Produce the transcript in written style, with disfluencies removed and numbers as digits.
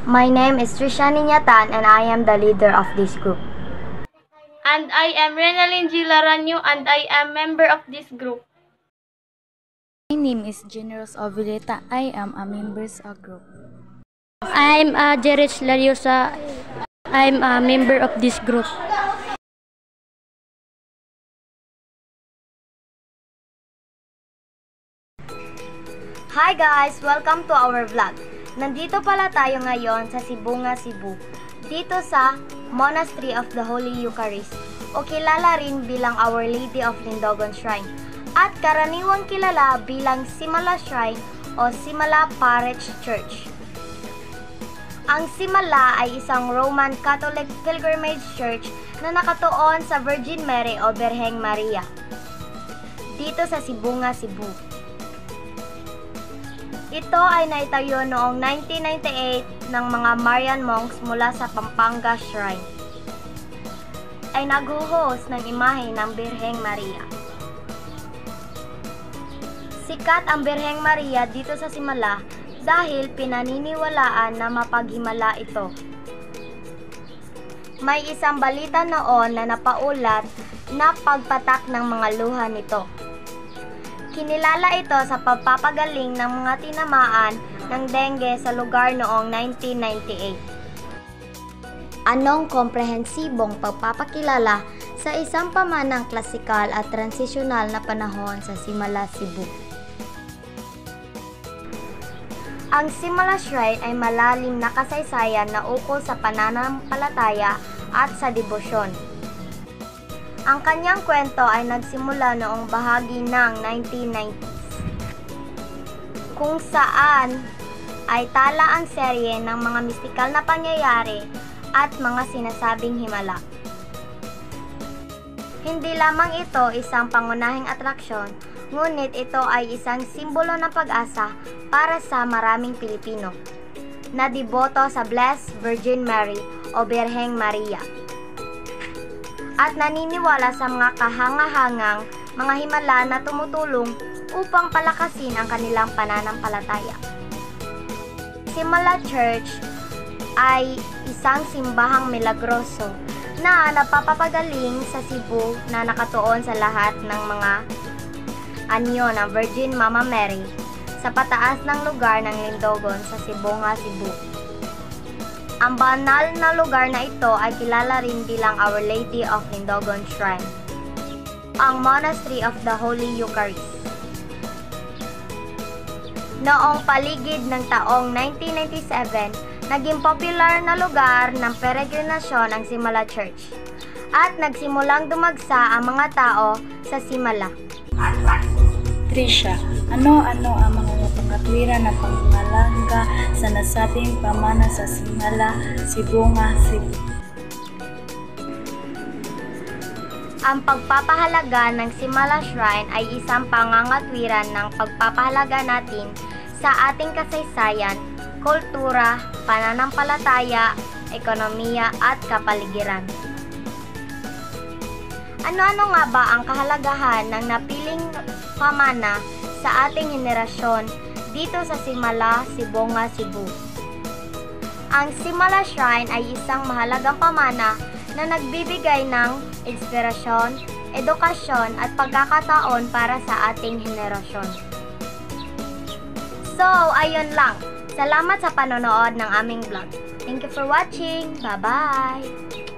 My name is Trisha Niñatan and I am the leader of this group. And I am Renalyn G. Laranyo and I am member of this group. My name is Generous Ovileta. I am a member sa group. I'm Jerich Lariosa. I'm a member of this group. Hi guys! Welcome to our vlog. Nandito pala tayo ngayon sa Sibunga, Cebu. Dito sa Monastery of the Holy Eucharist o kilala rin bilang Our Lady of Lindogon Shrine at karaniwang kilala bilang Simala Shrine o Simala Parish Church. Ang Simala ay isang Roman Catholic pilgrimage church na nakatuon sa Virgin Mary o Birheng Maria dito sa Sibunga, Cebu. Ito ay naitayo noong 1998 ng mga Marian monks mula sa Pampanga Shrine. Ay naghuhos ng imahe ng Birheng Maria. Sikat ang Birheng Maria dito sa Simala dahil pinaniniwalaan na mapaghimala ito. May isang balita noon na napaulat na pagpatak ng mga luha nito. Kinilala ito sa pagpapagaling ng mga tinamaan ng dengue sa lugar noong 1998. Anong komprehensibong pagpapakilala sa isang pamanang klasikal at transisyonal na panahon sa Simala, Cebu? Ang Simala Shrine ay malalim na kasaysayan na ukol sa pananampalataya at sa debosyon. Ang kanyang kwento ay nagsimula noong bahagi ng 1990s, kung saan ay tala ang serye ng mga mistikal na pangyayari at mga sinasabing himala. Hindi lamang ito isang pangunahing atraksyon, ngunit ito ay isang simbolo ng pag-asa para sa maraming Pilipino na deboto sa Blessed Virgin Mary o Birheng Maria at naniniwala sa mga kahangahangang mga himala na tumutulong upang palakasin ang kanilang pananampalataya. Simala Church ay isang simbahang milagroso na napapapagaling sa Cebu na nakatuon sa lahat ng mga anyo ng Virgin Mama Mary sa pataas ng lugar ng Lindogon sa Sibunga, Cebu. Ang banal na lugar na ito ay kilala rin bilang Our Lady of Lindogon Shrine, ang Monastery of the Holy Eucharist. Noong paligid ng taong 1997, naging popular na lugar ng peregrinasyon ang Simala Church at nagsimulang dumagsa ang mga tao sa Simala. Trisha, ano-ano ang mga pangatwiran na pangangalaga sa nasabing pamana sa Simala, Sibunga, Cebu? Ang pagpapahalaga ng Simala Shrine ay isang pangangatwiran ng pagpapahalaga natin sa ating kasaysayan, kultura, pananampalataya, ekonomiya at kapaligiran. Ano-ano nga ba ang kahalagahan ng napiling pamana sa ating henerasyon dito sa Simala, Sibunga, Cebu? Ang Simala Shrine ay isang mahalagang pamana na nagbibigay ng inspirasyon, edukasyon at pagkakataon para sa ating henerasyon. So, ayun lang. Salamat sa panonood ng aming vlog. Thank you for watching. Bye-bye!